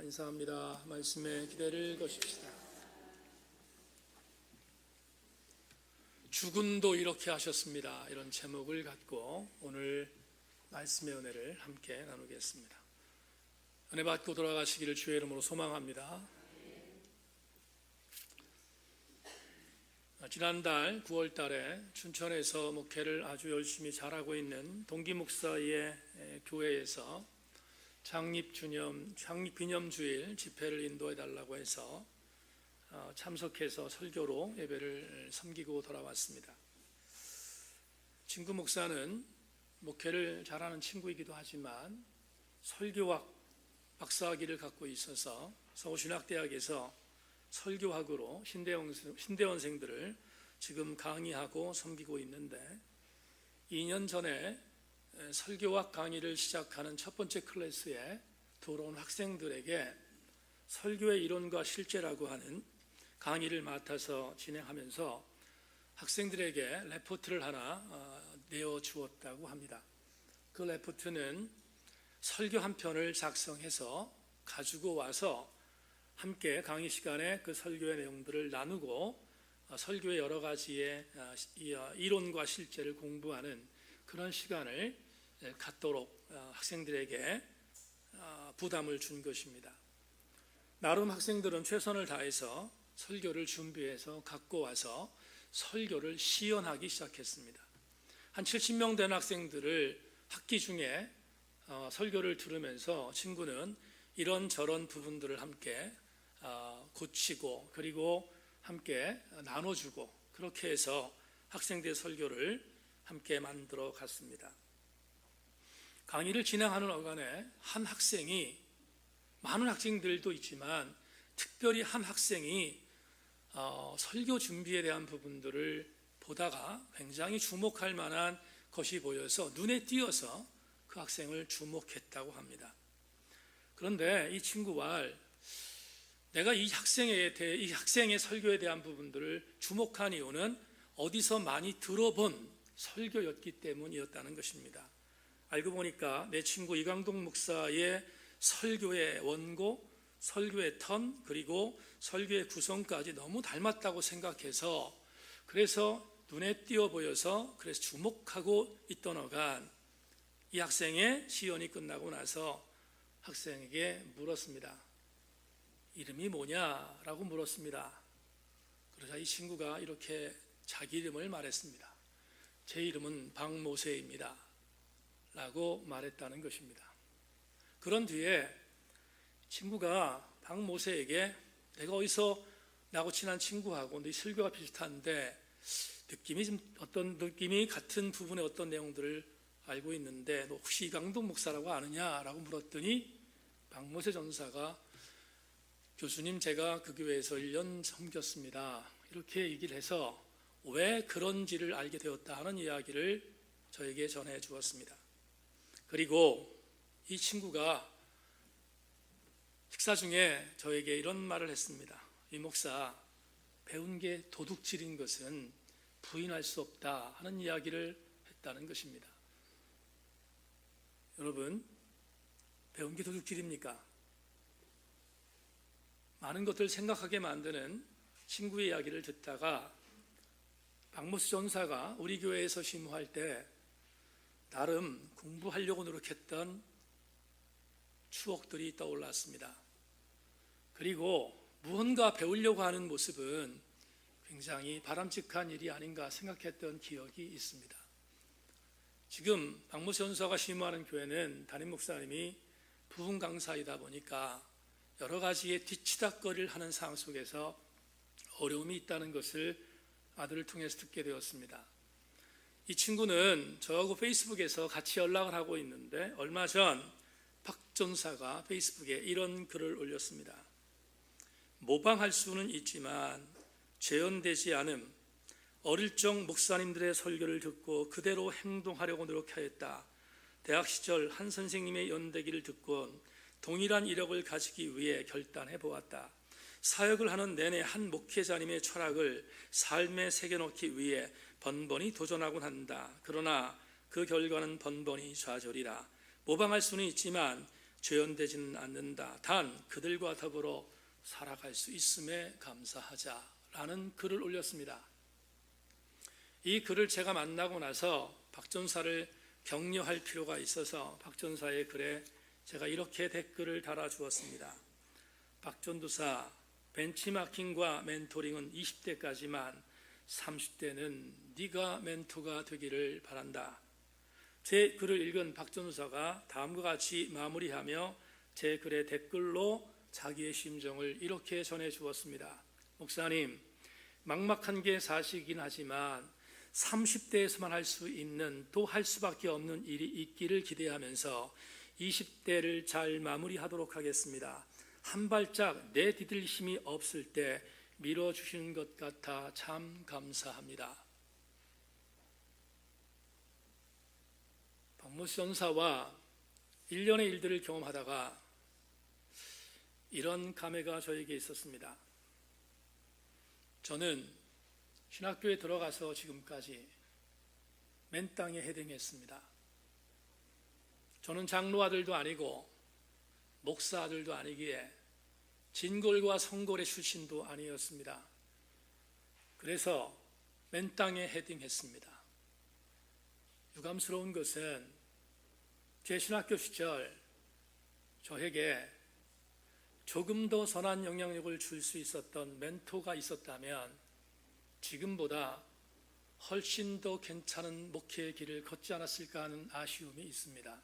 인사합니다. 말씀의 기대를 거십시다. 죽음도 이렇게 하셨습니다. 이런 제목을 갖고 오늘 말씀의 은혜를 함께 나누겠습니다. 은혜 받고 돌아가시기를 주의 이름으로 소망합니다. 지난달 9월 달에 춘천에서 목회를 아주 열심히 잘하고 있는 동기 목사의 교회에서 창립기념주일 집회를 인도해 달라고 해서 참석해서 설교로 예배를 섬기고 돌아왔습니다. 친구 목사는 목회를 잘하는 친구이기도 하지만 설교학 박사학위를 갖고 있어서 서울신학대학에서 설교학으로 신대원생들을 지금 강의하고 섬기고 있는데 2년 전에 설교학 강의를 시작하는 첫 번째 클래스에 들어온 학생들에게 설교의 이론과 실제라고 하는 강의를 맡아서 진행하면서 학생들에게 레포트를 하나 내어주었다고 합니다. 그 레포트는 설교 한 편을 작성해서 가지고 와서 함께 강의 시간에 그 설교의 내용들을 나누고 설교의 여러 가지의 이론과 실제를 공부하는 그런 시간을 갖도록 학생들에게 부담을 준 것입니다. 나름 학생들은 최선을 다해서 설교를 준비해서 갖고 와서 설교를 시연하기 시작했습니다. 한 70명 된 학생들을 학기 중에 설교를 들으면서 친구는 이런저런 부분들을 함께 고치고 그리고 함께 나눠주고 그렇게 해서 학생들의 설교를 함께 만들어 갔습니다. 강의를 진행하는 어간에 한 학생이, 많은 학생들도 있지만 특별히 한 학생이 설교 준비에 대한 부분들을 보다가 굉장히 주목할 만한 것이 보여서 눈에 띄어서 그 학생을 주목했다고 합니다. 그런데 이 친구와 내가 이 학생의 설교에 대한 부분들을 주목한 이유는 어디서 많이 들어본 설교였기 때문이었다는 것입니다. 알고 보니까 내 친구 이강동 목사의 설교의 원고, 설교의 턴, 그리고 설교의 구성까지 너무 닮았다고 생각해서 그래서 눈에 띄어 보여서 그래서 주목하고 있던 어간 이 학생의 시연이 끝나고 나서 학생에게 물었습니다. 이름이 뭐냐라고 물었습니다. 그러자 이 친구가 이렇게 자기 이름을 말했습니다. 제 이름은 박모세입니다 라고 말했다는 것입니다. 그런 뒤에 친구가 박모세에게 내가 어디서 나하고 친한 친구하고 네 설교가 비슷한데 어떤 느낌이 같은 부분의 어떤 내용들을 알고 있는데 너 혹시 이강동 목사라고 아느냐라고 물었더니 박모세 전사가 교수님 제가 그 교회에서 1년 섬겼습니다 이렇게 얘기를 해서 왜 그런지를 알게 되었다 하는 이야기를 저에게 전해 주었습니다. 그리고 이 친구가 식사 중에 저에게 이런 말을 했습니다. 이 목사, 배운 게 도둑질인 것은 부인할 수 없다 하는 이야기를 했다는 것입니다. 여러분, 배운 게 도둑질입니까? 많은 것들을 생각하게 만드는 친구의 이야기를 듣다가 박모스 전사가 우리 교회에서 심호할 때 나름 공부하려고 노력했던 추억들이 떠올랐습니다. 그리고 무언가 배우려고 하는 모습은 굉장히 바람직한 일이 아닌가 생각했던 기억이 있습니다. 지금 박모세 전사가 심호하는 교회는 담임 목사님이 부흥 강사이다 보니까 여러 가지의 뒤치다거리를 하는 상황 속에서 어려움이 있다는 것을 아들을 통해서 듣게 되었습니다. 이 친구는 저하고 페이스북에서 같이 연락을 하고 있는데 얼마 전 박 전사가 페이스북에 이런 글을 올렸습니다. 모방할 수는 있지만 재현되지 않음. 어릴 적 목사님들의 설교를 듣고 그대로 행동하려고 노력하였다. 대학 시절 한 선생님의 연대기를 듣고 동일한 이력을 가지기 위해 결단해 보았다. 사역을 하는 내내 한 목회자님의 철학을 삶에 새겨넣기 위해 번번이 도전하곤 한다. 그러나 그 결과는 번번이 좌절이라. 모방할 수는 있지만 죄연되지는 않는다. 단 그들과 더불어 살아갈 수 있음에 감사하자라는 글을 올렸습니다. 이 글을 제가 만나고 나서 박 전사를 격려할 필요가 있어서 박 전사의 글에 제가 이렇게 댓글을 달아주었습니다. 박 전도사, 벤치마킹과 멘토링은 20대까지만 30대는 네가 멘토가 되기를 바란다. 제 글을 읽은 박 전도사가 다음과 같이 마무리하며 제 글의 댓글로 자기의 심정을 이렇게 전해주었습니다. 목사님, 막막한 게 사실이긴 하지만 30대에서만 할 수 있는, 또 할 수밖에 없는 일이 있기를 기대하면서 20대를 잘 마무리하도록 하겠습니다. 한 발짝 내디딜 힘이 없을 때 밀어주시는 것 같아 참 감사합니다. 박모수 전사와 1년의 일들을 경험하다가 이런 감회가 저에게 있었습니다. 저는 신학교에 들어가서 지금까지 맨 땅에 헤딩했습니다. 저는 장로 아들도 아니고 목사 아들도 아니기에 진골과 성골의 출신도 아니었습니다. 그래서 맨 땅에 헤딩했습니다. 유감스러운 것은 제 신학교 시절 저에게 조금 더 선한 영향력을 줄 수 있었던 멘토가 있었다면 지금보다 훨씬 더 괜찮은 목회의 길을 걷지 않았을까 하는 아쉬움이 있습니다.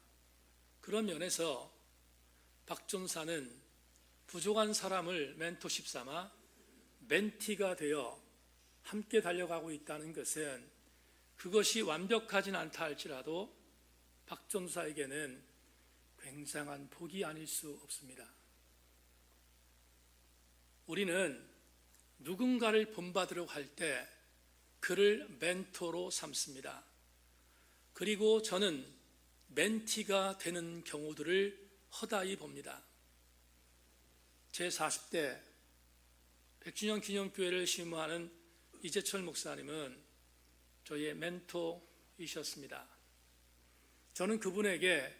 그런 면에서 박 전사는 부족한 사람을 멘토십 삼아 멘티가 되어 함께 달려가고 있다는 것은 그것이 완벽하진 않다 할지라도 박 전사에게는 굉장한 복이 아닐 수 없습니다. 우리는 누군가를 본받으려고 할 때 그를 멘토로 삼습니다. 그리고 저는 멘티가 되는 경우들을 허다히 봅니다. 제 40대 100주년 기념교회를 심호하는 이재철 목사님은 저의 멘토이셨습니다. 저는 그분에게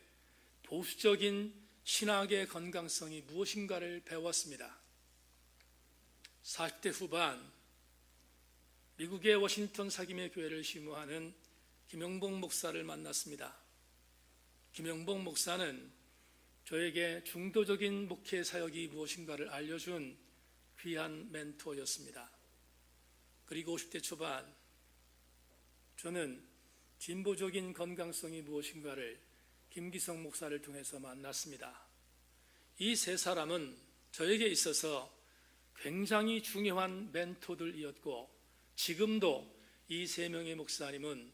보수적인 신학의 건강성이 무엇인가를 배웠습니다. 40대 후반 미국의 워싱턴 사김의 교회를 심호하는 김영복 목사를 만났습니다. 김영복 목사는 저에게 중도적인 목회 사역이 무엇인가를 알려준 귀한 멘토였습니다. 그리고 50대 초반 저는 진보적인 건강성이 무엇인가를 김기성 목사를 통해서 만났습니다. 이 세 사람은 저에게 있어서 굉장히 중요한 멘토들이었고 지금도 이 세 명의 목사님은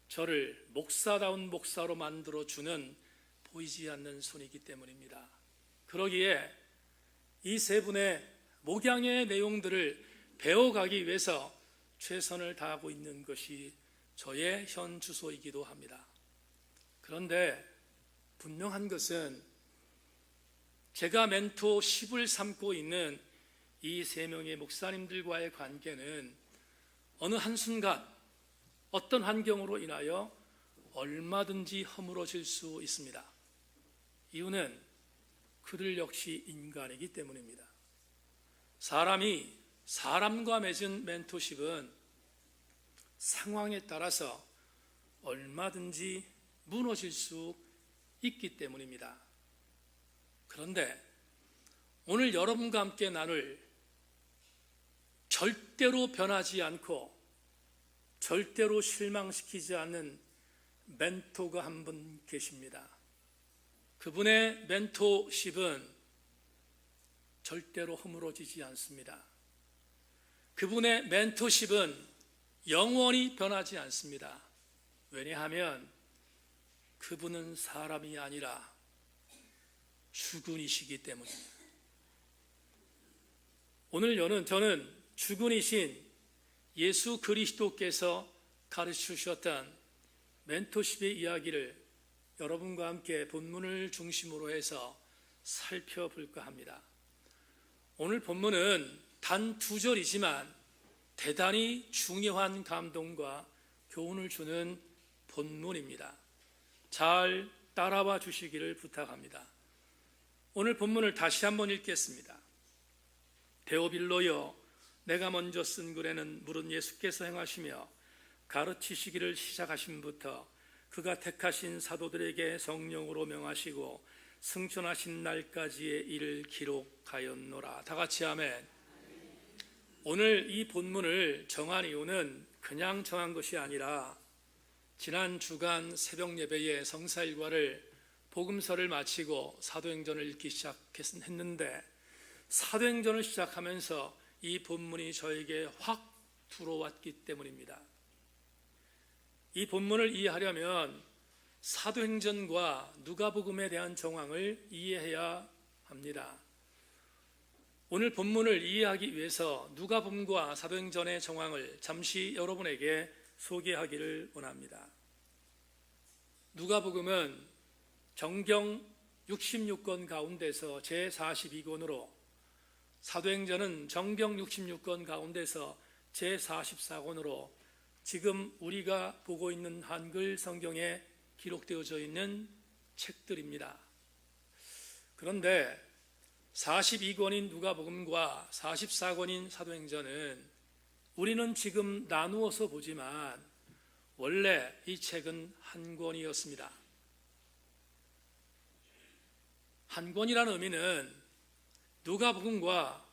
저를 목사다운 목사로 만들어주는 보이지 않는 손이기 때문입니다. 그러기에 이 세 분의 목양의 내용들을 배워가기 위해서 최선을 다하고 있는 것이 저의 현 주소이기도 합니다. 그런데 분명한 것은 제가 멘토 10을 삼고 있는 이 세 명의 목사님들과의 관계는 어느 한순간 어떤 환경으로 인하여 얼마든지 허물어질 수 있습니다. 이유는 그들 역시 인간이기 때문입니다. 사람이 사람과 맺은 멘토십은 상황에 따라서 얼마든지 무너질 수 있기 때문입니다. 그런데 오늘 여러분과 함께 나눌 절대로 변하지 않고 절대로 실망시키지 않는 멘토가 한 분 계십니다. 그분의 멘토십은 절대로 허물어지지 않습니다. 그분의 멘토십은 영원히 변하지 않습니다. 왜냐하면 그분은 사람이 아니라 주군이시기 때문입니다. 오늘 저는 주군이신 예수 그리스도께서 가르치셨던 멘토십의 이야기를 여러분과 함께 본문을 중심으로 해서 살펴볼까 합니다. 오늘 본문은 단 2절이지만 대단히 중요한 감동과 교훈을 주는 본문입니다. 잘 따라와 주시기를 부탁합니다. 오늘 본문을 다시 한번 읽겠습니다. 데오빌로여, 내가 먼저 쓴 글에는 물은 예수께서 행하시며 가르치시기를 시작하심부터 그가 택하신 사도들에게 성령으로 명하시고 승천하신 날까지의 일을 기록하였노라. 다 같이 아멘. 오늘 이 본문을 정한 이유는 그냥 정한 것이 아니라 지난 주간 새벽 예배에 성사일과를 복음서를 마치고 사도행전을 읽기 시작했는데, 사도행전을 시작하면서 이 본문이 저에게 확 들어왔기 때문입니다. 이 본문을 이해하려면 사도행전과 누가복음에 대한 정황을 이해해야 합니다. 오늘 본문을 이해하기 위해서 누가복음과 사도행전의 정황을 잠시 여러분에게 소개하기를 원합니다. 누가복음은 정경 66권 가운데서 제42권으로, 사도행전은 정경 66권 가운데서 제44권으로 지금 우리가 보고 있는 한글 성경에 기록되어져 있는 책들입니다. 그런데 42권인 누가복음과 44권인 사도행전은 우리는 지금 나누어서 보지만 원래 이 책은 한 권이었습니다. 한 권이라는 의미는 누가복음과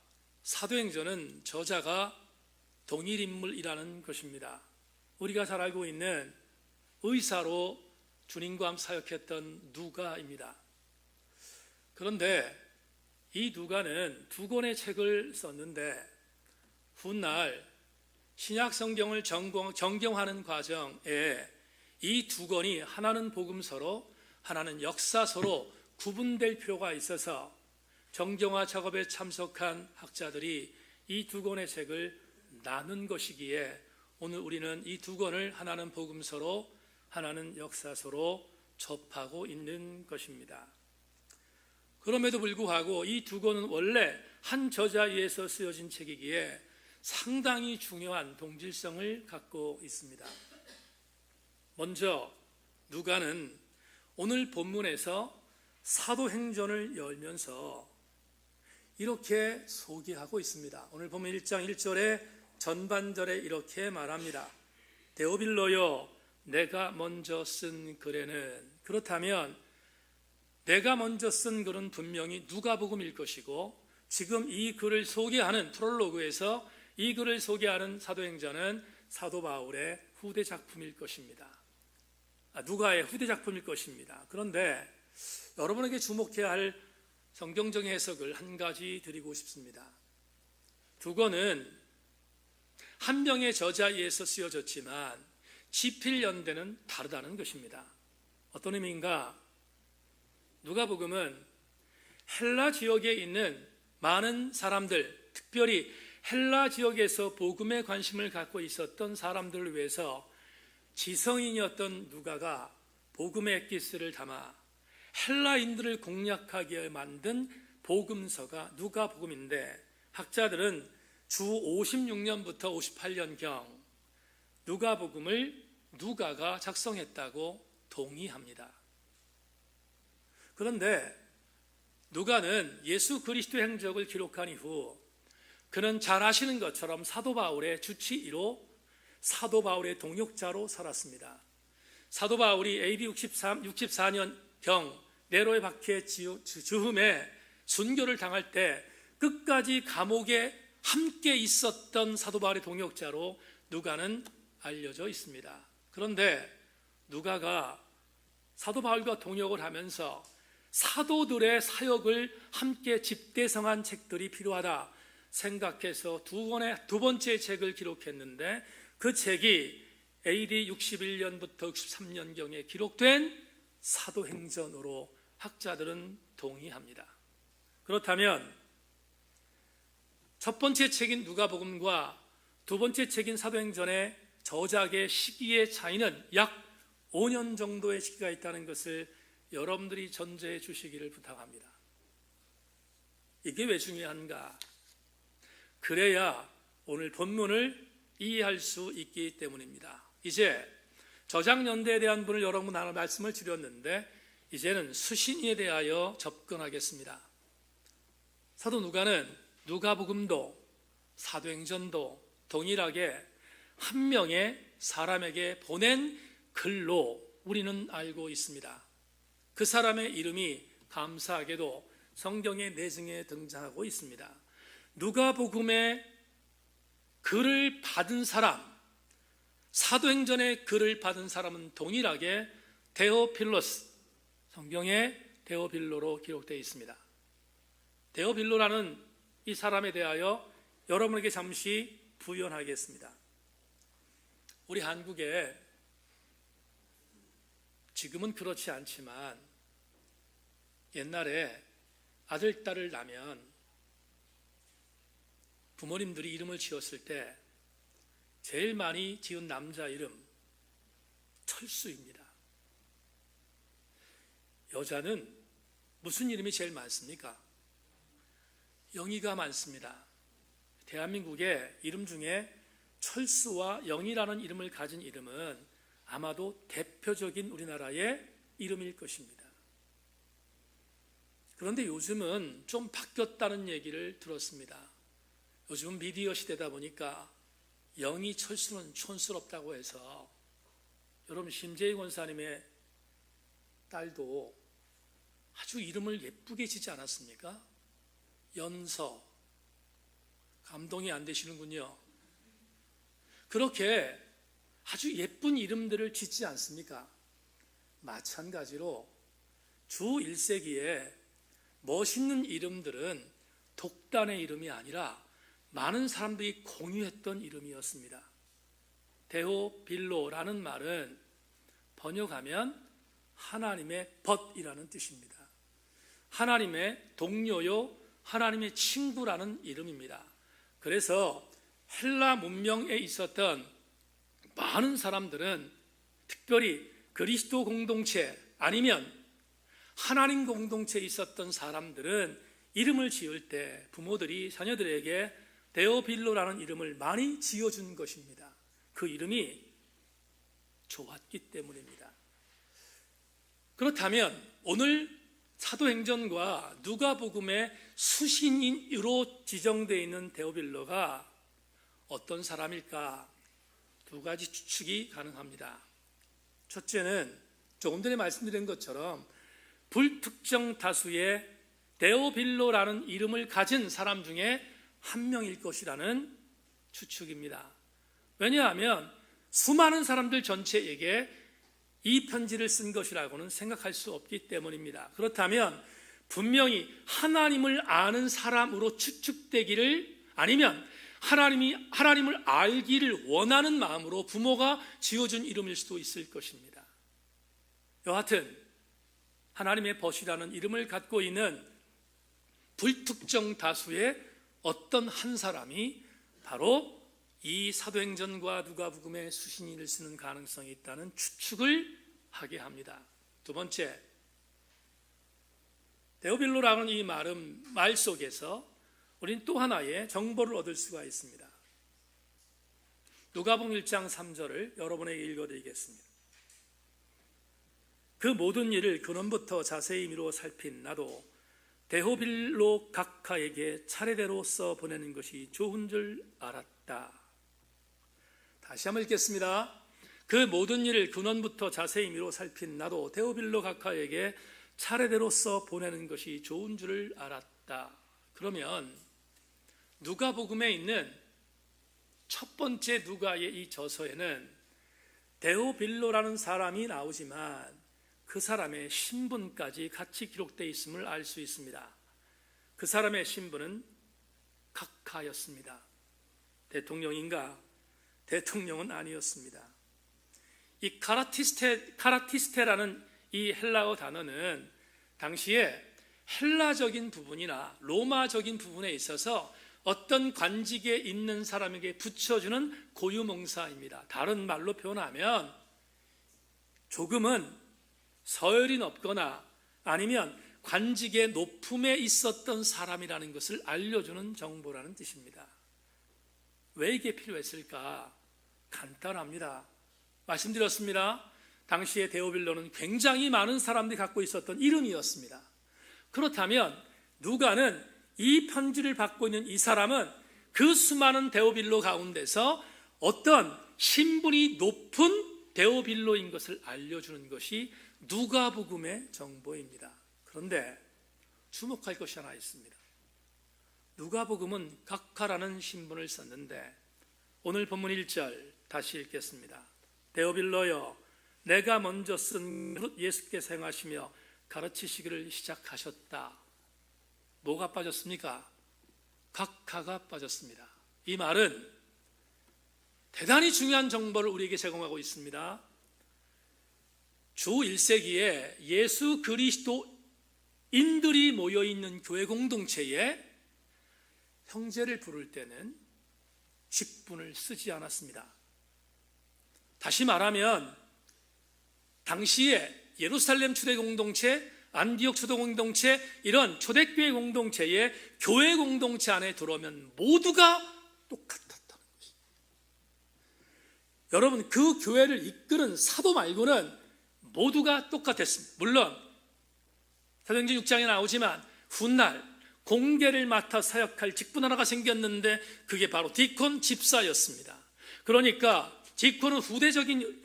사도행전은 저자가 동일 인물이라는 것입니다. 우리가 잘 알고 있는 의사로 주님과 함께 사역했던 누가입니다. 그런데 이 누가는 두 권의 책을 썼는데 훗날 신약 성경을 정경하는 과정에 이 두 권이 하나는 복음서로 하나는 역사서로 구분될 필요가 있어서 정경화 작업에 참석한 학자들이 이 두 권의 책을 나눈 것이기에 오늘 우리는 이 두 권을 하나는 복음서로 하나는 역사서로 접하고 있는 것입니다. 그럼에도 불구하고 이 두 권은 원래 한 저자에 의해서 쓰여진 책이기에 상당히 중요한 동질성을 갖고 있습니다. 먼저 누가는 오늘 본문에서 사도행전을 열면서 이렇게 소개하고 있습니다. 오늘 보면 1장 1절에 전반절에 이렇게 말합니다. 데오빌로여, 내가 먼저 쓴 글에는. 그렇다면 내가 먼저 쓴 글은 분명히 누가복음일 것이고, 지금 이 글을 소개하는 프롤로그에서 이 글을 소개하는 사도행전은 사도 바울의 후대 작품일 것입니다. 누가의 후대 작품일 것입니다. 그런데 여러분에게 주목해야 할 성경적인 해석을 한 가지 드리고 싶습니다. 두 권은 한 명의 저자에 의해서 쓰여졌지만 지필 연대는 다르다는 것입니다. 어떤 의미인가? 누가복음은 헬라 지역에 있는 많은 사람들, 특별히 헬라 지역에서 복음에 관심을 갖고 있었던 사람들을 위해서 지성인이었던 누가가 복음의 엑기스를 담아 헬라인들을 공략하게 만든 복음서가 누가복음인데, 학자들은 주 56년부터 58년경 누가복음을 누가가 작성했다고 동의합니다. 그런데 누가는 예수 그리스도의 행적을 기록한 이후 그는 잘 아시는 것처럼 사도 바울의 주치의로, 사도 바울의 동역자로 살았습니다. 사도 바울이 AD 64년경 네로의 박해 즈음에 순교를 당할 때 끝까지 감옥에 함께 있었던 사도 바울의 동역자로 누가는 알려져 있습니다. 그런데 누가가 사도 바울과 동역을 하면서 사도들의 사역을 함께 집대성한 책들이 필요하다 생각해서 두 번째 책을 기록했는데, 그 책이 AD 61년부터 63년경에 기록된 사도행전으로 학자들은 동의합니다. 그렇다면 첫 번째 책인 누가복음과 두 번째 책인 사도행전의 저작의 시기의 차이는 약 5년 정도의 시기가 있다는 것을 여러분들이 전제해 주시기를 부탁합니다. 이게 왜 중요한가? 그래야 오늘 본문을 이해할 수 있기 때문입니다. 이제 저작 연대에 대한 분을 여러분 나눠 말씀을 드렸는데, 이제는 수신에 대하여 접근하겠습니다. 사도 누가는 누가복음도 사도행전도 동일하게 한 명의 사람에게 보낸 글로 우리는 알고 있습니다. 그 사람의 이름이 감사하게도 성경의 내증에 등장하고 있습니다. 누가복음의 글을 받은 사람, 사도행전의 글을 받은 사람은 동일하게 데오필로스, 성경의 데오빌로로 기록되어 있습니다. 데오빌로라는 이 사람에 대하여 여러분에게 잠시 부연하겠습니다. 우리 한국에 지금은 그렇지 않지만 옛날에 아들, 딸을 낳으면 부모님들이 이름을 지었을 때 제일 많이 지은 남자 이름 철수입니다. 여자는 무슨 이름이 제일 많습니까? 영희가 많습니다. 대한민국의 이름 중에 철수와 영희라는 이름을 가진 이름은 아마도 대표적인 우리나라의 이름일 것입니다. 그런데 요즘은 좀 바뀌었다는 얘기를 들었습니다. 요즘은 미디어 시대다 보니까 영희 철수는 촌스럽다고 해서 여러분 심재희 권사님의 딸도 아주 이름을 예쁘게 지지 않았습니까? 연서. 감동이 안 되시는군요. 그렇게 아주 예쁜 이름들을 짓지 않습니까? 마찬가지로 주 1세기에 멋있는 이름들은 독단의 이름이 아니라 많은 사람들이 공유했던 이름이었습니다. 데오빌로라는 말은 번역하면 하나님의 벗이라는 뜻입니다. 하나님의 동료요, 하나님의 친구라는 이름입니다. 그래서 헬라 문명에 있었던 많은 사람들은 특별히 그리스도 공동체 아니면 하나님 공동체에 있었던 사람들은 이름을 지을 때 부모들이 자녀들에게 데오빌로라는 이름을 많이 지어준 것입니다. 그 이름이 좋았기 때문입니다. 그렇다면 오늘 사도행전과 누가복음의 수신인으로 지정되어 있는 데오빌로가 어떤 사람일까? 두 가지 추측이 가능합니다. 첫째는 조금 전에 말씀드린 것처럼 불특정 다수의 데오빌로라는 이름을 가진 사람 중에 한 명일 것이라는 추측입니다. 왜냐하면 수많은 사람들 전체에게 이 편지를 쓴 것이라고는 생각할 수 없기 때문입니다. 그렇다면 분명히 하나님을 아는 사람으로 추측되기를 아니면 하나님을 알기를 원하는 마음으로 부모가 지어준 이름일 수도 있을 것입니다. 여하튼 하나님의 벗이라는 이름을 갖고 있는 불특정 다수의 어떤 한 사람이 바로 이 사도행전과 누가복음의 수신인을 쓰는 가능성이 있다는 추측을 하게 합니다. 두 번째, 데오빌로라는 이 말 속에서 우리는 또 하나의 정보를 얻을 수가 있습니다. 누가복음 1장 3절을 여러분에게 읽어드리겠습니다. 그 모든 일을 근원부터 자세히 미루어 살핀 나도 데오빌로 각하에게 차례대로 써보내는 것이 좋은 줄 알았다. 다시 한번 읽겠습니다. 그 모든 일을 근원부터 자세히 미루어 살핀 나도 데오빌로 각하에게 차례대로 써보내는 것이 좋은 줄 알았다. 그러면 누가복음에 있는 첫 번째 누가의 이 저서에는 데오빌로라는 사람이 나오지만 그 사람의 신분까지 같이 기록되어 있음을 알 수 있습니다. 그 사람의 신분은 각하였습니다. 대통령인가? 대통령은 아니었습니다. 이 카라티스테라는 이 헬라어 단어는 당시에 헬라적인 부분이나 로마적인 부분에 있어서 어떤 관직에 있는 사람에게 붙여주는 고유명사입니다. 다른 말로 표현하면 조금은 서열이 높거나 아니면 관직의 높음에 있었던 사람이라는 것을 알려주는 정보라는 뜻입니다. 왜 이게 필요했을까? 간단합니다. 말씀드렸습니다. 당시의 데오빌로는 굉장히 많은 사람들이 갖고 있었던 이름이었습니다. 그렇다면 누가는 이 편지를 받고 있는 이 사람은 그 수많은 데오빌로 가운데서 어떤 신분이 높은 데오빌로인 것을 알려주는 것이 누가복음의 정보입니다. 그런데 주목할 것이 하나 있습니다. 누가복음은 각하라는 신분을 썼는데 오늘 본문 1절 다시 읽겠습니다. 데오빌로여, 내가 먼저 쓴 예수께서 행하시며 가르치시기를 시작하셨다. 뭐가 빠졌습니까? 각하가 빠졌습니다. 이 말은 대단히 중요한 정보를 우리에게 제공하고 있습니다. 주 1세기에 예수 그리스도인들이 모여있는 교회 공동체에 형제를 부를 때는 직분을 쓰지 않았습니다. 다시 말하면 당시에 예루살렘 초대 공동체, 안디옥 초대 공동체, 이런 초대교회 공동체에 교회 공동체 안에 들어오면 모두가 똑같았다는 것입니다. 여러분, 그 교회를 이끄는 사도 말고는 모두가 똑같았습니다. 물론 사도행전 6장에 나오지만 훗날 공계를 맡아 사역할 직분 하나가 생겼는데 그게 바로 디콘 집사였습니다. 그러니까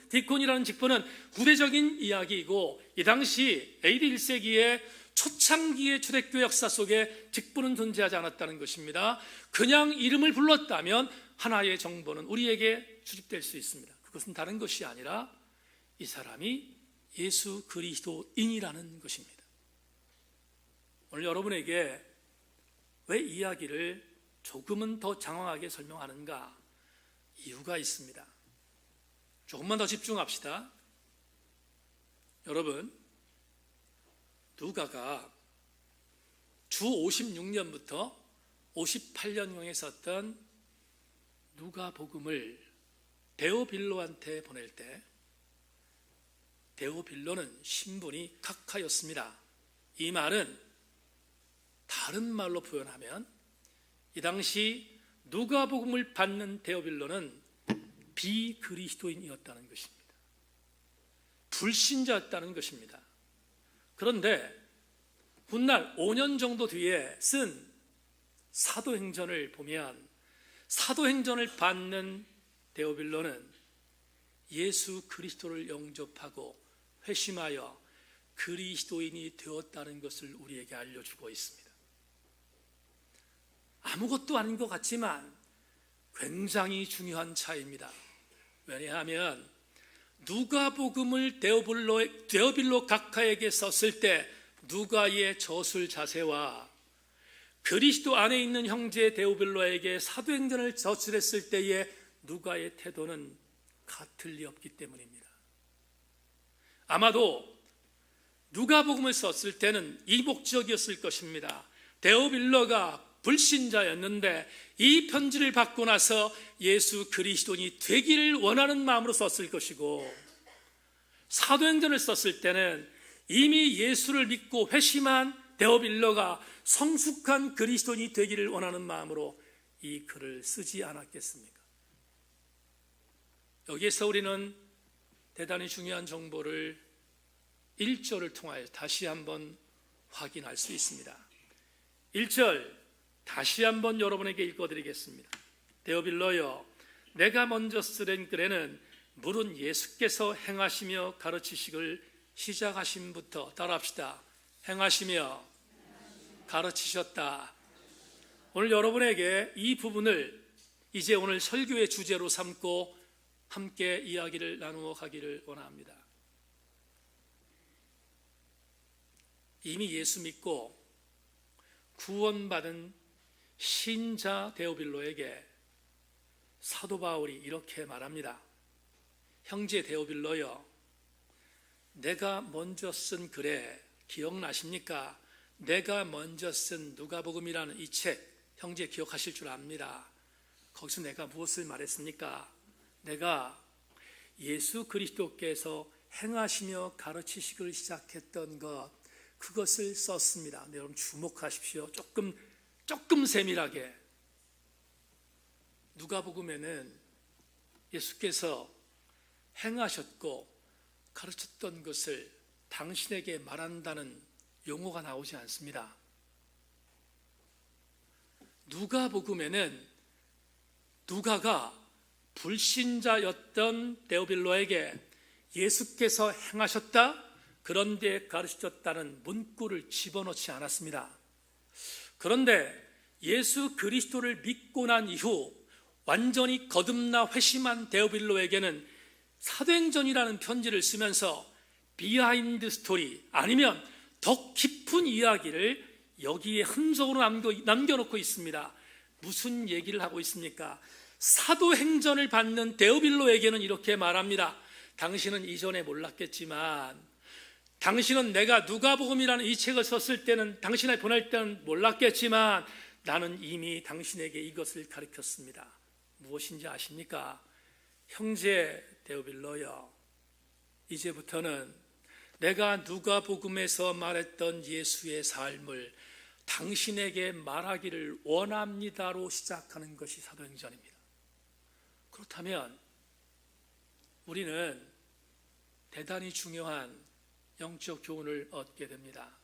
디콘이라는 직분은 후대적인 이야기이고, 이 당시 AD 1세기의 초창기의 초대교회 역사 속에 직분은 존재하지 않았다는 것입니다. 그냥 이름을 불렀다면 하나의 정보는 우리에게 수집될 수 있습니다. 그것은 다른 것이 아니라 이 사람이 예수 그리스도인이라는 것입니다. 오늘 여러분에게 왜 이야기를 조금은 더 장황하게 설명하는가? 이유가 있습니다. 조금만 더 집중합시다. 여러분, 누가가 주 56년부터 58년경에 썼던 누가복음을 데오빌로한테 보낼 때 데오빌로는 신분이 각하였습니다. 이 말은 다른 말로 표현하면 이 당시 누가복음을 받는 데오빌로는 비그리스도인이었다는 것입니다. 불신자였다는 것입니다. 그런데 훗날 5년 정도 뒤에 쓴 사도행전을 보면 사도행전을 받는 데오빌로는 예수 그리스도를 영접하고 회심하여 그리스도인이 되었다는 것을 우리에게 알려주고 있습니다. 아무것도 아닌 것 같지만 굉장히 중요한 차이입니다. 왜냐하면 누가복음을 데오빌로 각하에게 썼을 때 누가의 저술 자세와 그리스도 안에 있는 형제 데오빌로에게 사도행전을 저술했을 때의 누가의 태도는 같을 리 없기 때문입니다. 아마도 누가복음을 썼을 때는 이 목적이었을 것입니다. 데오빌로가 불신자였는데 이 편지를 받고 나서 예수 그리스도인이 되기를 원하는 마음으로 썼을 것이고, 사도행전을 썼을 때는 이미 예수를 믿고 회심한 데오빌로가 성숙한 그리스도인이 되기를 원하는 마음으로 이 글을 쓰지 않았겠습니까? 여기에서 우리는 대단히 중요한 정보를 1절을 통하여 다시 한번 확인할 수 있습니다. 1절 다시 한번 여러분에게 읽어드리겠습니다. 데오빌로여, 내가 먼저 쓰는 글에는 물은 예수께서 행하시며 가르치시기를 시작하심부터, 따라합시다. 행하시며 가르치셨다. 오늘 여러분에게 이 부분을 이제 오늘 설교의 주제로 삼고 함께 이야기를 나누어 가기를 원합니다. 이미 예수 믿고 구원받은 신자 데오빌로에게 사도 바울이 이렇게 말합니다. 형제 데오빌로여, 내가 먼저 쓴 글에 기억나십니까? 내가 먼저 쓴 누가복음이라는 이 책, 형제 기억하실 줄 압니다. 거기서 내가 무엇을 말했습니까? 내가 예수 그리스도께서 행하시며 가르치시기를 시작했던 것, 그것을 썼습니다. 네, 여러분 주목하십시오. 조금 세밀하게. 누가복음에는 예수께서 행하셨고 가르쳤던 것을 당신에게 말한다는 용어가 나오지 않습니다. 누가복음에는 누가가 불신자였던 데오빌로에게 예수께서 행하셨다, 그런데 가르치셨다는 문구를 집어넣지 않았습니다. 그런데 예수 그리스도를 믿고 난 이후 완전히 거듭나 회심한 데오빌로에게는 사도행전이라는 편지를 쓰면서 비하인드 스토리, 아니면 더 깊은 이야기를 여기에 흔적으로 남겨놓고 있습니다. 무슨 얘기를 하고 있습니까? 사도행전을 받는 데오빌로에게는 이렇게 말합니다. 당신은 이전에 몰랐겠지만, 당신은 내가 누가복음이라는 이 책을 썼을 때는, 당신을 보낼 때는 몰랐겠지만, 나는 이미 당신에게 이것을 가르쳤습니다. 무엇인지 아십니까? 형제 데오빌로여, 이제부터는 내가 누가복음에서 말했던 예수의 삶을 당신에게 말하기를 원합니다로 시작하는 것이 사도행전입니다. 그렇다면 우리는 대단히 중요한 영적 교훈을 얻게 됩니다.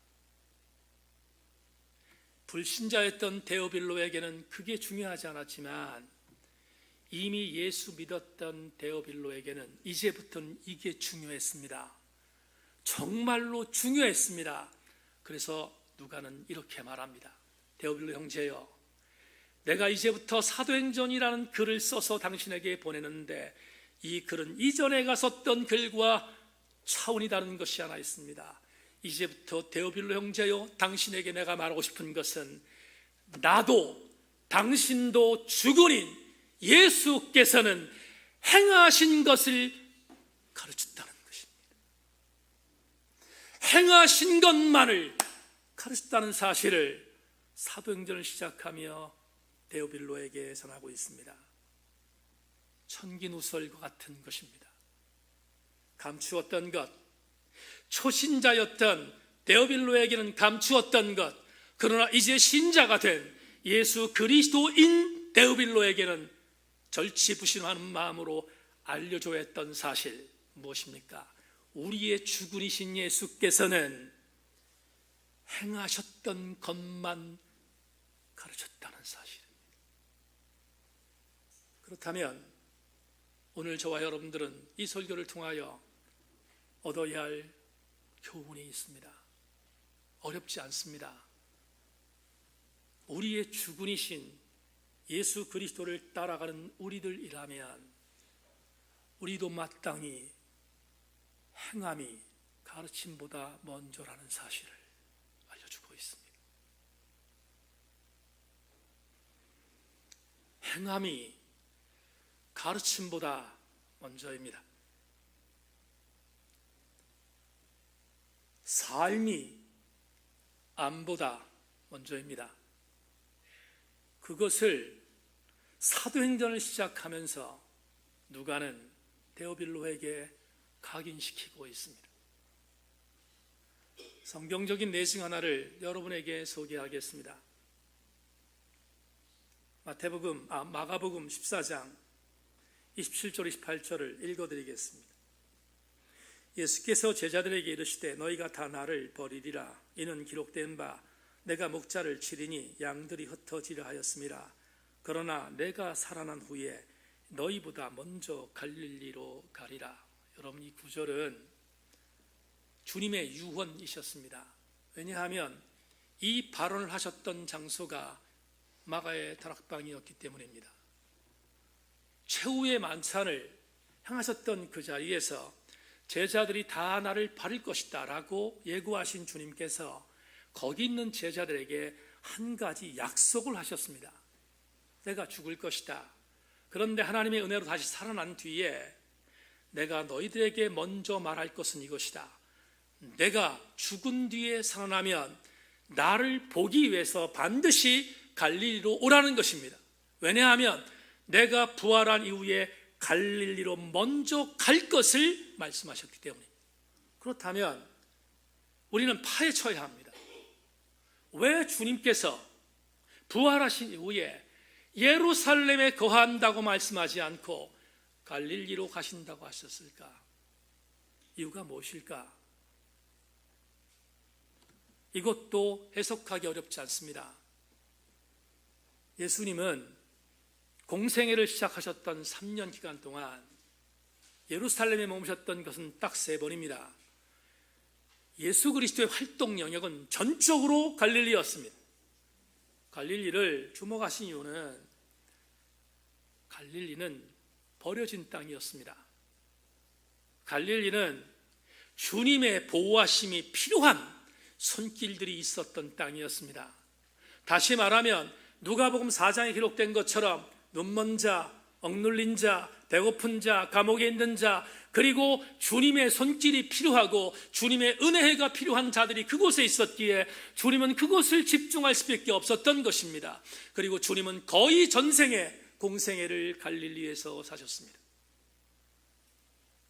불신자였던 데오빌로에게는 그게 중요하지 않았지만 이미 예수 믿었던 데오빌로에게는 이제부터는 이게 중요했습니다. 정말로 중요했습니다. 그래서 누가는 이렇게 말합니다. 데오빌로 형제여, 내가 이제부터 사도행전이라는 글을 써서 당신에게 보내는데 이 글은 이전에 썼던 글과 차원이 다른 것이 하나 있습니다. 이제부터 데오빌로 형제여, 당신에게 내가 말하고 싶은 것은 나도 당신도 주군인 예수께서는 행하신 것을 가르쳤다는 것입니다. 행하신 것만을 가르쳤다는 사실을 사도행전을 시작하며 데오빌로에게 전하고 있습니다. 천기누설과 같은 것입니다. 감추었던 것, 초신자였던 데오빌로에게는 감추었던 것, 그러나 이제 신자가 된 예수 그리스도인 데오빌로에게는 절치부심하는 마음으로 알려줘야 했던 사실, 무엇입니까? 우리의 주군이신 예수께서는 행하셨던 것만 가르쳤다는 사실입니다. 그렇다면 오늘 저와 여러분들은 이 설교를 통하여 얻어야 할 교훈이 있습니다. 어렵지 않습니다. 우리의 주군이신 예수 그리스도를 따라가는 우리들이라면 우리도 마땅히 행함이 가르침보다 먼저라는 사실을 알려주고 있습니다. 행함이 가르침보다 먼저입니다. 삶이 암보다 먼저입니다. 그것을 사도행전을 시작하면서 누가는 데오빌로에게 각인시키고 있습니다. 성경적인 내용 하나를 여러분에게 소개하겠습니다. 마가복음 14장 27절 28절을 읽어드리겠습니다. 예수께서 제자들에게 이르시되 너희가 다 나를 버리리라. 이는 기록된 바 내가 목자를 치리니 양들이 흩어지려 하였음이라. 그러나 내가 살아난 후에 너희보다 먼저 갈릴리로 가리라. 여러분, 이 구절은 주님의 유언이셨습니다. 왜냐하면 이 발언을 하셨던 장소가 마가의 다락방이었기 때문입니다. 최후의 만찬을 향하셨던 그 자리에서 제자들이 다 나를 바를 것이다 라고 예고하신 주님께서 거기 있는 제자들에게 한 가지 약속을 하셨습니다. 내가 죽을 것이다. 그런데 하나님의 은혜로 다시 살아난 뒤에 내가 너희들에게 먼저 말할 것은 이것이다. 내가 죽은 뒤에 살아나면 나를 보기 위해서 반드시 갈릴리로 오라는 것입니다. 왜냐하면 내가 부활한 이후에 갈릴리로 먼저 갈 것을 말씀하셨기 때문입니다. 그렇다면 우리는 파헤쳐야 합니다. 왜 주님께서 부활하신 이후에 예루살렘에 거한다고 말씀하지 않고 갈릴리로 가신다고 하셨을까? 이유가 무엇일까? 이것도 해석하기 어렵지 않습니다. 예수님은 공생애를 시작하셨던 3년 기간 동안 예루살렘에 머무셨던 것은 딱 3번입니다. 예수 그리스도의 활동 영역은 전적으로 갈릴리였습니다. 갈릴리를 주목하신 이유는 갈릴리는 버려진 땅이었습니다. 갈릴리는 주님의 보호하심이 필요한 손길들이 있었던 땅이었습니다. 다시 말하면 누가복음 4장에 기록된 것처럼 눈먼 자, 억눌린 자, 배고픈 자, 감옥에 있는 자, 그리고 주님의 손길이 필요하고 주님의 은혜가 필요한 자들이 그곳에 있었기에 주님은 그곳을 집중할 수밖에 없었던 것입니다. 그리고 주님은 거의 전생에 공생애를 갈릴리에서 사셨습니다.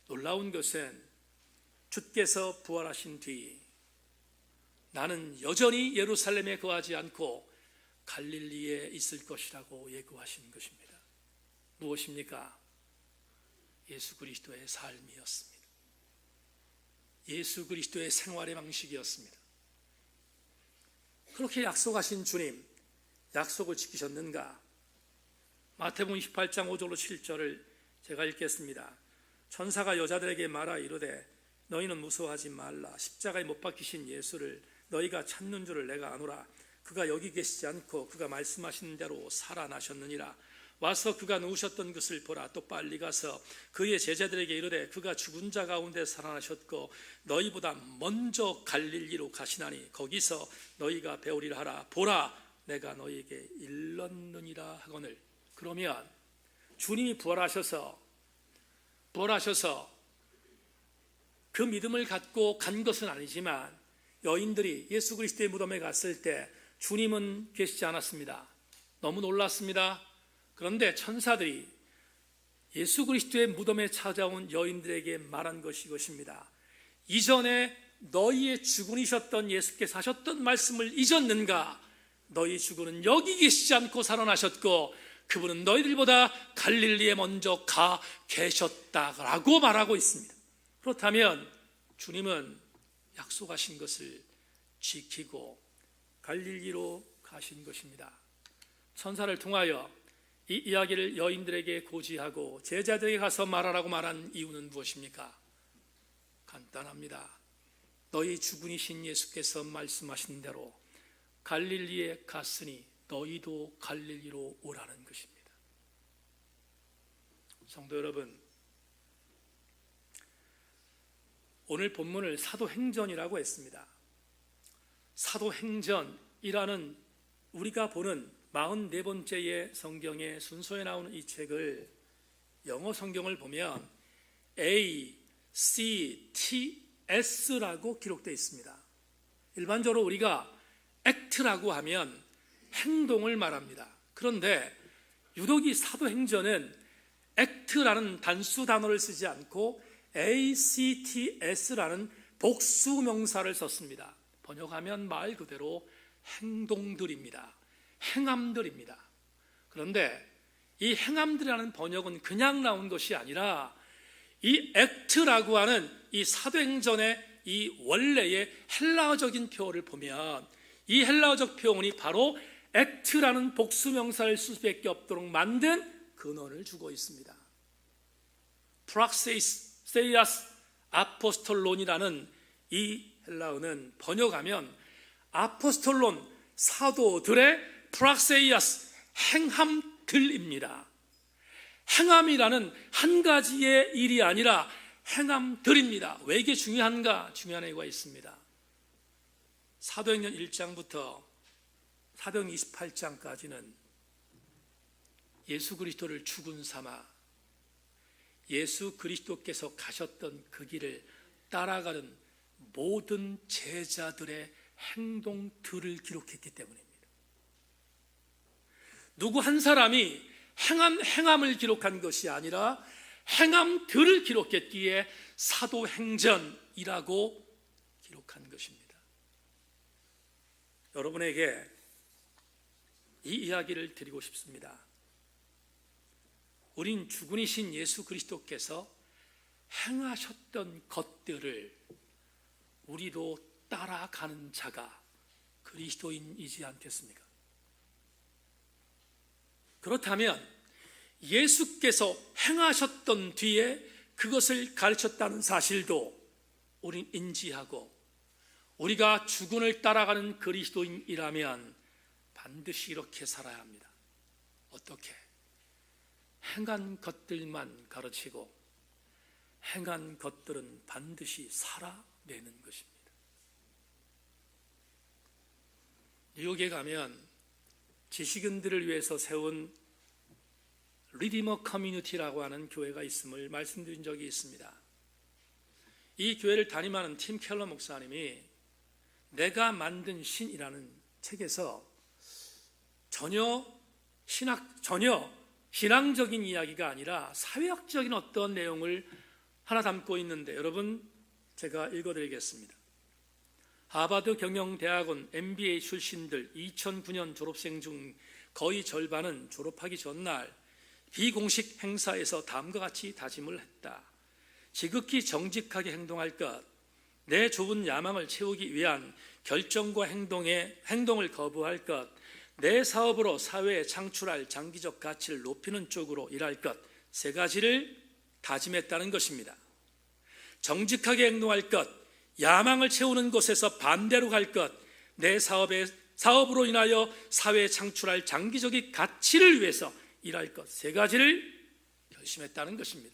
놀라운 것은 주께서 부활하신 뒤 나는 여전히 예루살렘에 거하지 않고 갈릴리에 있을 것이라고 예고하신 것입니다. 무엇입니까? 예수 그리스도의 삶이었습니다. 예수 그리스도의 생활의 방식이었습니다. 그렇게 약속하신 주님, 약속을 지키셨는가? 마태복음 28장 5절로 7절을 제가 읽겠습니다. 천사가 여자들에게 말하 이르되 너희는 무서워하지 말라. 십자가에 못 박히신 예수를 너희가 찾는 줄을 내가 아노라. 그가 여기 계시지 않고 그가 말씀하신 대로 살아나셨느니라. 와서 그가 누우셨던 것을 보라. 또 빨리 가서 그의 제자들에게 이르되 그가 죽은 자 가운데 살아나셨고 너희보다 먼저 갈릴리로 가시나니 거기서 너희가 배우리라 하라. 보라, 내가 너희에게 일렀느니라 하거늘. 그러면 주님이 부활하셔서 그 믿음을 갖고 간 것은 아니지만 여인들이 예수 그리스도의 무덤에 갔을 때 주님은 계시지 않았습니다. 너무 놀랐습니다. 그런데 천사들이 예수 그리스도의 무덤에 찾아온 여인들에게 말한 것이 이것입니다. 이전에 너희의 주군이셨던 예수께서 하셨던 말씀을 잊었는가? 너희 주군은 여기 계시지 않고 살아나셨고 그분은 너희들보다 갈릴리에 먼저 가 계셨다라고 말하고 있습니다. 그렇다면 주님은 약속하신 것을 지키고 갈릴리로 가신 것입니다. 천사를 통하여 이 이야기를 여인들에게 고지하고 제자들에게 가서 말하라고 말한 이유는 무엇입니까? 간단합니다. 너희 주군이신 예수께서 말씀하신 대로 갈릴리에 갔으니 너희도 갈릴리로 오라는 것입니다. 성도 여러분, 오늘 본문을 사도행전이라고 했습니다. 사도행전이라는 우리가 보는 44번째의 성경의 순서에 나오는 이 책을 영어 성경을 보면 ACTS라고 기록되어 있습니다. 일반적으로 우리가 act라고 하면 행동을 말합니다. 그런데 유독 이 사도행전은 act라는 단수 단어를 쓰지 않고 ACTS라는 복수 명사를 썼습니다. 번역하면 말 그대로 행동들입니다. 행함들입니다. 그런데 이 행함들이라는 번역은 그냥 나온 것이 아니라 이 act라고 하는 이 사도행전의 이 원래의 헬라어적인 표현을 보면 이 헬라어적 표현이 바로 act라는 복수명사를 쓸 수밖에 없도록 만든 근원을 주고 있습니다. 프락세이아스 아포스톨론이라는 이 헬라어는 번역하면 아포스톨론 사도들의 프락세이아스 행함들입니다. 행함이라는 한 가지의 일이 아니라 행함들입니다. 왜 이게 중요한가? 중요한 이유가 있습니다. 사도행전 1장부터 사도행전 28장까지는 예수 그리스도를 주군 삼아 예수 그리스도께서 가셨던 그 길을 따라가는 모든 제자들의 행동들을 기록했기 때문입니다. 누구 한 사람이 행함을 기록한 것이 아니라 행함들을 기록했기에 사도행전이라고 기록한 것입니다. 여러분에게 이 이야기를 드리고 싶습니다. 우린 주군이신 예수 그리스도께서 행하셨던 것들을 우리도 따라가는 자가 그리스도인이지 않겠습니까? 그렇다면 예수께서 행하셨던 뒤에 그것을 가르쳤다는 사실도 우린 인지하고, 우리가 주군을 따라가는 그리스도인이라면 반드시 이렇게 살아야 합니다. 어떻게? 행한 것들만 가르치고 행한 것들은 반드시 살아내는 것입니다. 뉴욕에 가면 지식인들을 위해서 세운 리디머 커뮤니티라고 하는 교회가 있음을 말씀드린 적이 있습니다. 이 교회를 담임하는 팀 켈러 목사님이 내가 만든 신이라는 책에서 전혀 신앙적인 이야기가 아니라 사회학적인 어떤 내용을 하나 담고 있는데, 여러분 제가 읽어드리겠습니다. 하버드 경영대학원 MBA 출신들 2009년 졸업생 중 거의 절반은 졸업하기 전날 비공식 행사에서 다음과 같이 다짐을 했다. 지극히 정직하게 행동할 것, 내 좁은 야망을 채우기 위한 결정과 행동을 거부할 것, 내 사업으로 사회에 창출할 장기적 가치를 높이는 쪽으로 일할 것, 세 가지를 다짐했다는 것입니다. 정직하게 행동할 것, 야망을 채우는 곳에서 반대로 갈 것, 내 사업으로 인하여 사회에 창출할 장기적인 가치를 위해서 일할 것, 세 가지를 결심했다는 것입니다.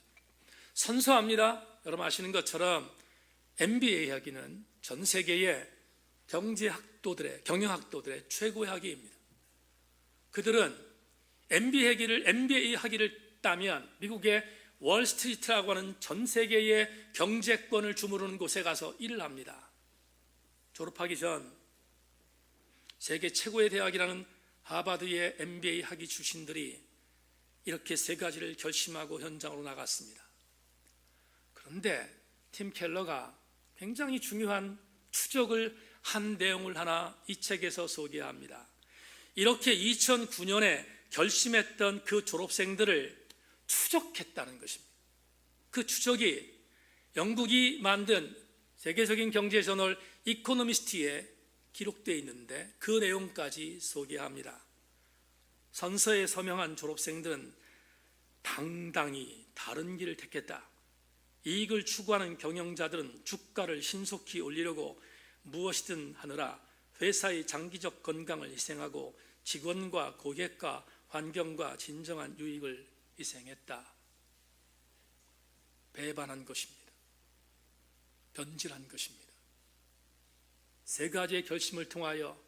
선서합니다. 여러분 아시는 것처럼 MBA 학위는 전 세계의 경영학도들의 최고의 학위입니다. 그들은 MBA 학위를 따면 미국의 월스트리트라고 하는 전 세계의 경제권을 주무르는 곳에 가서 일을 합니다. 졸업하기 전 세계 최고의 대학이라는 하버드의 MBA 학위 출신들이 이렇게 세 가지를 결심하고 현장으로 나갔습니다. 그런데 팀 켈러가 굉장히 중요한 추적을 한 내용을 하나 이 책에서 소개합니다. 이렇게 2009년에 결심했던 그 졸업생들을 추적했다는 것입니다. 그 추적이 영국이 만든 세계적인 경제 저널 이코노미스트에 기록되어 있는데 그 내용까지 소개합니다. 선서에 서명한 졸업생들은 당당히 다른 길을 택했다. 이익을 추구하는 경영자들은 주가를 신속히 올리려고 무엇이든 하느라 회사의 장기적 건강을 희생하고 직원과 고객과 환경과 진정한 유익을 희생했다. 배반한 것입니다. 변질한 것입니다. 세 가지의 결심을 통하여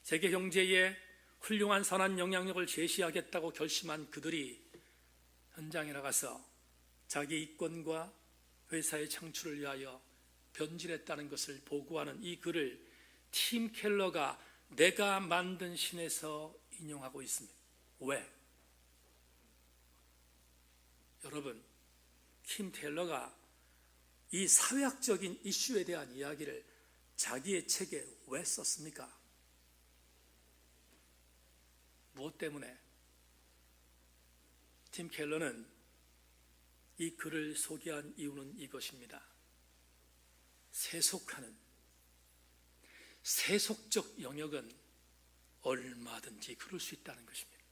세계 경제에 훌륭한 선한 영향력을 제시하겠다고 결심한 그들이 현장에 나가서 자기 이권과 회사의 창출을 위하여 변질했다는 것을 보고하는 이 글을 팀 켈러가 내가 만든 신에서 인용하고 있습니다. 왜? 여러분, 팀 켈러가 이 사회학적인 이슈에 대한 이야기를 자기의 책에 왜 썼습니까? 무엇 때문에? 팀 켈러는 이 글을 소개한 이유는 이것입니다. 세속적 영역은 얼마든지 그럴 수 있다는 것입니다.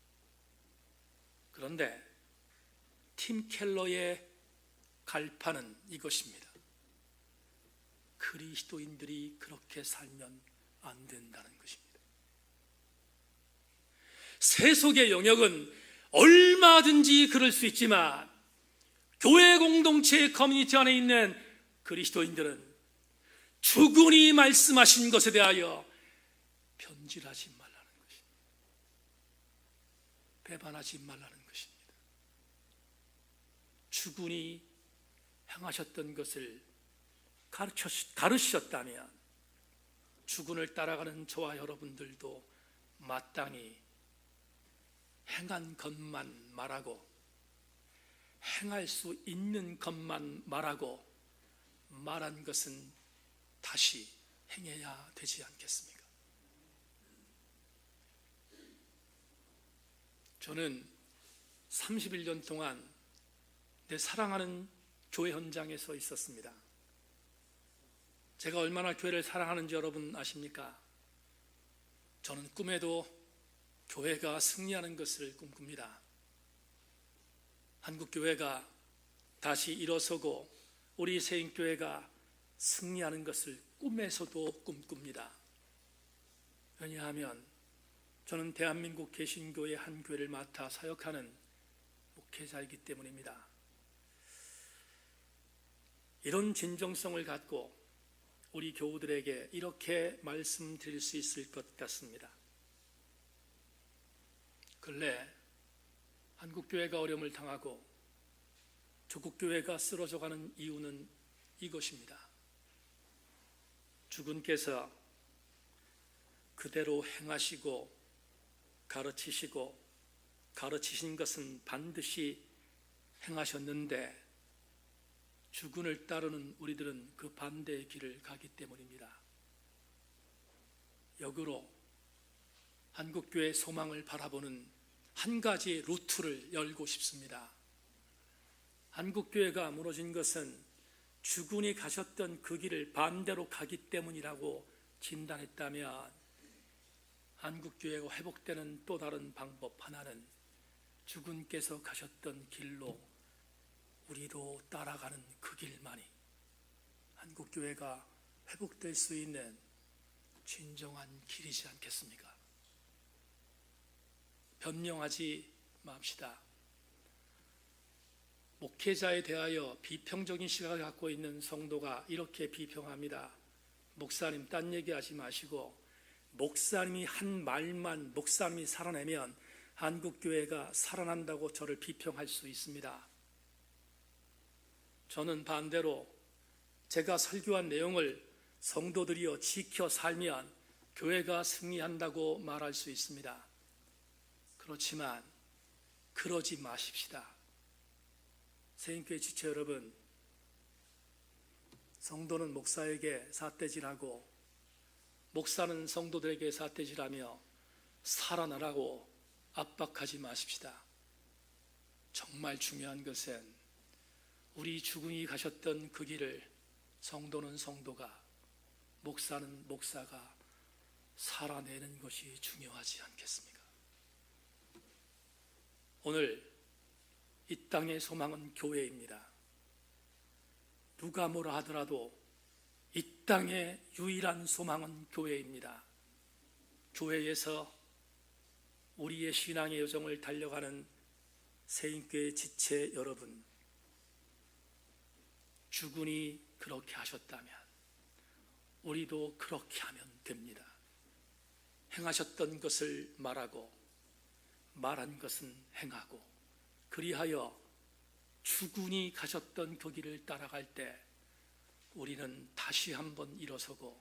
그런데 팀 켈러의 갈파는 이것입니다. 그리스도인들이 그렇게 살면 안 된다는 것입니다. 세속의 영역은 얼마든지 그럴 수 있지만 교회 공동체의 커뮤니티 안에 있는 그리스도인들은 주군이 말씀하신 것에 대하여 변질하지 말라는 것입니다. 배반하지 말라는 것입니다. 주군이 행하셨던 것을 가르치셨다면 주군을 따라가는 저와 여러분들도 마땅히 행한 것만 말하고 행할 수 있는 것만 말하고 말한 것은 다시 행해야 되지 않겠습니까? 저는 31년 동안 내 사랑하는 교회 현장에서 있었습니다. 제가 얼마나 교회를 사랑하는지 여러분 아십니까? 저는 꿈에도 교회가 승리하는 것을 꿈꿉니다. 한국교회가 다시 일어서고 우리 세인교회가 승리하는 것을 꿈에서도 꿈꿉니다. 왜냐하면 저는 대한민국 개신교의 한 교회를 맡아 사역하는 목회자이기 때문입니다. 이런 진정성을 갖고 우리 교우들에게 이렇게 말씀드릴 수 있을 것 같습니다. 근래 한국교회가 어려움을 당하고 조국교회가 쓰러져가는 이유는 이것입니다. 주군께서 그대로 행하시고 가르치시고 가르치신 것은 반드시 행하셨는데 주군을 따르는 우리들은 그 반대의 길을 가기 때문입니다. 역으로 한국교회의 소망을 바라보는 한 가지 루트를 열고 싶습니다. 한국교회가 무너진 것은 주군이 가셨던 그 길을 반대로 가기 때문이라고 진단했다면 한국교회가 회복되는 또 다른 방법 하나는 주군께서 가셨던 길로 우리도 따라가는 그 길만이 한국교회가 회복될 수 있는 진정한 길이지 않겠습니까? 변명하지 맙시다. 목회자에 대하여 비평적인 시각을 갖고 있는 성도가 이렇게 비평합니다. 목사님 딴 얘기하지 마시고 목사님이 한 말만 목사님이 살아내면 한국교회가 살아난다고 저를 비평할 수 있습니다. 저는 반대로 제가 설교한 내용을 성도들이여 지켜 살면 교회가 승리한다고 말할 수 있습니다. 그렇지만 그러지 마십시다. 세인교회 지체 여러분, 성도는 목사에게 삿대질하고 목사는 성도들에게 삿대질하며 살아나라고 압박하지 마십시다. 정말 중요한 것은 우리 주군이 가셨던 그 길을 성도는 성도가, 목사는 목사가 살아내는 것이 중요하지 않겠습니까? 오늘 이 땅의 소망은 교회입니다. 누가 뭐라 하더라도 이 땅의 유일한 소망은 교회입니다. 교회에서 우리의 신앙의 여정을 달려가는 세인교회 지체 여러분, 주군이 그렇게 하셨다면 우리도 그렇게 하면 됩니다. 행하셨던 것을 말하고 말한 것은 행하고, 그리하여 주군이 가셨던 그 길을 따라갈 때 우리는 다시 한번 일어서고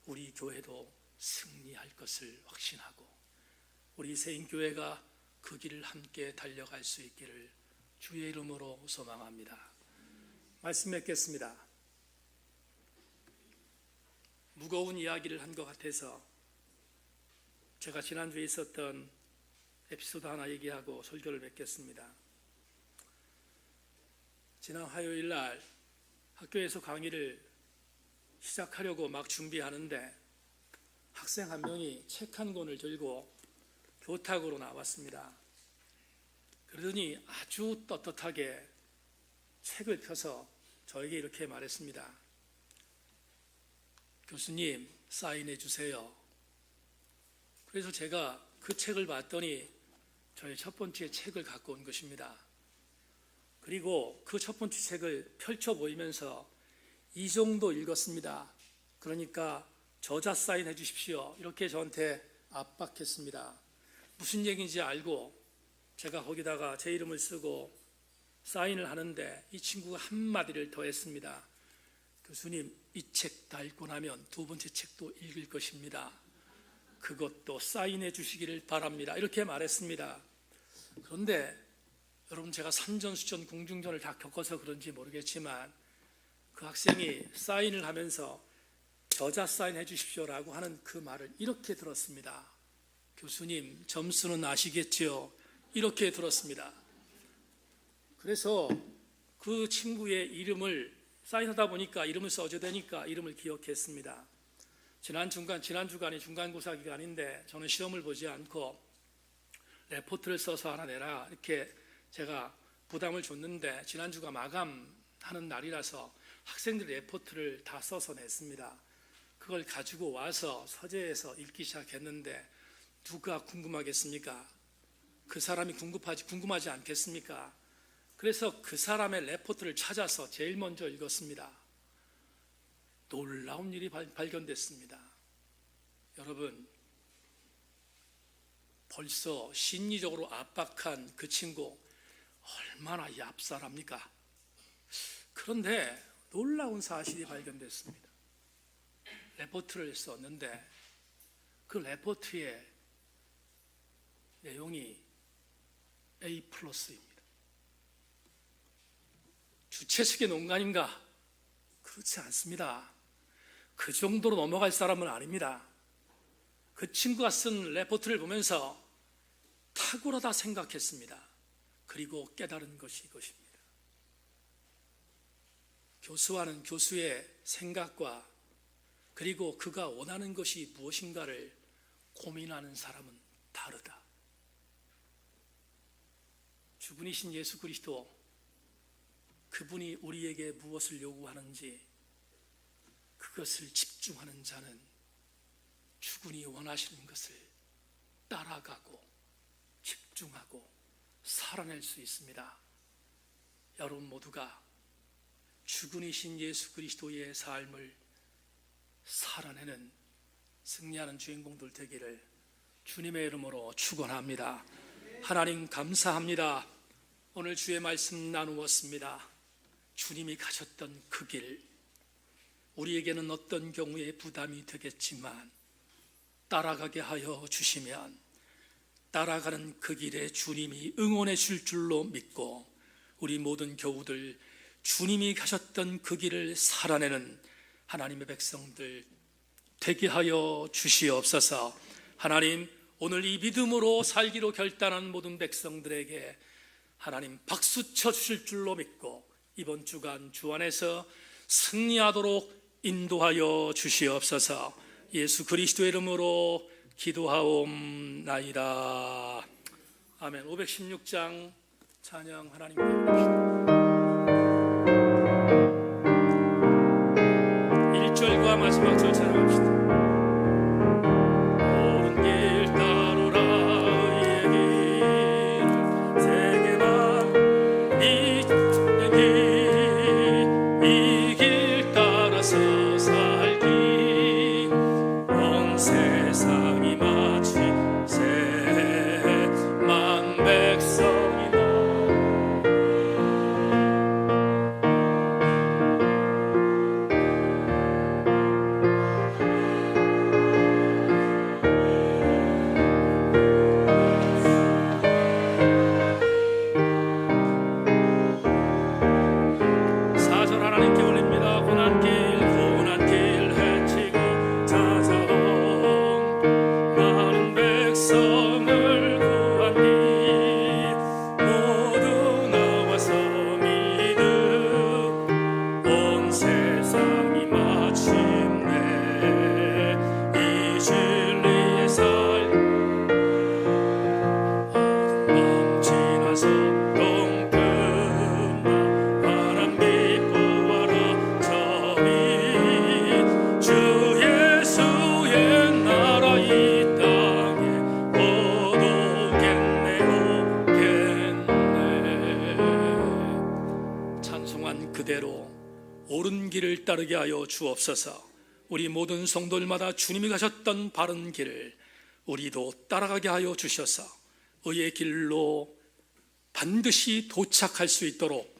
우리 교회도 승리할 것을 확신하고 우리 세인교회가 그 길을 함께 달려갈 수 있기를 주의 이름으로 소망합니다. 말씀 맺겠습니다. 무거운 이야기를 한 것 같아서 제가 지난주에 있었던 에피소드 하나 얘기하고 설교를 맺겠습니다. 지난 화요일 날 학교에서 강의를 시작하려고 막 준비하는데 학생 한 명이 책 한 권을 들고 교탁으로 나왔습니다. 그러더니 아주 떳떳하게 책을 펴서 저에게 이렇게 말했습니다. 교수님, 사인해 주세요. 그래서 제가 그 책을 봤더니 저의 첫 번째 책을 갖고 온 것입니다. 그리고 그 첫 번째 책을 펼쳐 보이면서 이 정도 읽었습니다. 그러니까 저자 사인해 주십시오. 이렇게 저한테 압박했습니다. 무슨 얘기인지 알고 제가 거기다가 제 이름을 쓰고 사인을 하는데 이 친구가 한마디를 더 했습니다. 교수님, 이 책 다 읽고 나면 두 번째 책도 읽을 것입니다. 그것도 사인해 주시기를 바랍니다. 이렇게 말했습니다. 그런데 여러분, 제가 산전수전 공중전을 다 겪어서 그런지 모르겠지만 그 학생이 사인을 하면서 저자 사인해 주십시오라고 하는 그 말을 이렇게 들었습니다. 교수님, 점수는 아시겠지요? 이렇게 들었습니다. 그래서 그 친구의 이름을 사인하다 보니까 이름을 써줘야 되니까 이름을 지난 주간이 중간고사 기간인데 저는 시험을 보지 않고 레포트를 써서 하나 내라 이렇게 제가 부담을 줬는데 지난주가 마감하는 날이라서 학생들이 레포트를 다 써서 냈습니다. 그걸 가지고 와서 서재에서 읽기 시작했는데 누가 궁금하겠습니까? 그 사람이 궁금하지 않겠습니까? 그래서 그 사람의 레포트를 찾아서 제일 먼저 읽었습니다. 놀라운 일이 발견됐습니다. 여러분, 벌써 심리적으로 압박한 그 친구 얼마나 얍살합니까? 그런데 놀라운 사실이 발견됐습니다. 레포트를 썼는데 그 레포트의 내용이 A+입니다. 주최측의 농간인가? 그렇지 않습니다. 그 정도로 넘어갈 사람은 아닙니다. 그 친구가 쓴 레포트를 보면서 탁월하다 생각했습니다. 그리고 깨달은 것이 이것입니다. 교수와는 교수의 생각과 그리고 그가 원하는 것이 무엇인가를 고민하는 사람은 다르다. 주분이신 예수 그리스도, 그분이 우리에게 무엇을 요구하는지 그것을 집중하는 자는 주군이 원하시는 것을 따라가고 집중하고 살아낼 수 있습니다. 여러분 모두가 주군이신 예수 그리스도의 삶을 살아내는 승리하는 주인공들 되기를 주님의 이름으로 축원합니다. 하나님 감사합니다. 오늘 주의 말씀 나누었습니다. 주님이 가셨던 그 길, 우리에게는 어떤 경우에 부담이 되겠지만 따라가게 하여 주시면 따라가는 그 길에 주님이 응원해 줄 줄로 믿고 우리 모든 교우들 주님이 가셨던 그 길을 살아내는 하나님의 백성들 되게 하여 주시옵소서. 하나님, 오늘 이 믿음으로 살기로 결단한 모든 백성들에게 하나님 박수 쳐 주실 줄로 믿고 이번 주간 주 안에서 승리하도록 인도하여 주시옵소서. 예수 그리스도의 이름으로 기도하옵나이다. 아멘. 516장 찬양 하나님께 드립시다. 1절과 마지막 절 찬양합시다. 옳은 길 따르라 의의 길 세계만 이 길 따라서 살기 온 세상이 마치 새만 백성이다. 그대로 옳은 길을 따르게 하여 주옵소서. 우리 모든 성도들마다 주님이 가셨던 바른 길을 우리도 따라가게 하여 주셔서 의의 길로 반드시 도착할 수 있도록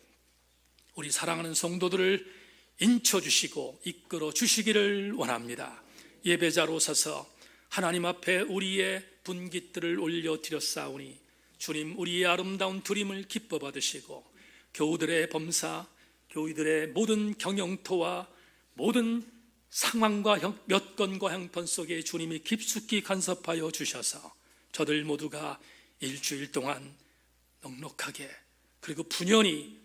우리 사랑하는 성도들을 인쳐주시고 이끌어 주시기를 원합니다. 예배자로 서서 하나님 앞에 우리의 분깃들을 올려드렸사오니 주님, 우리의 아름다운 드림을 기뻐 받으시고 교우들의 범사, 교우들의 모든 경영토와 모든 상황과 몇 건과 형편 속에 주님이 깊숙이 간섭하여 주셔서 저들 모두가 일주일 동안 넉넉하게 그리고 분연히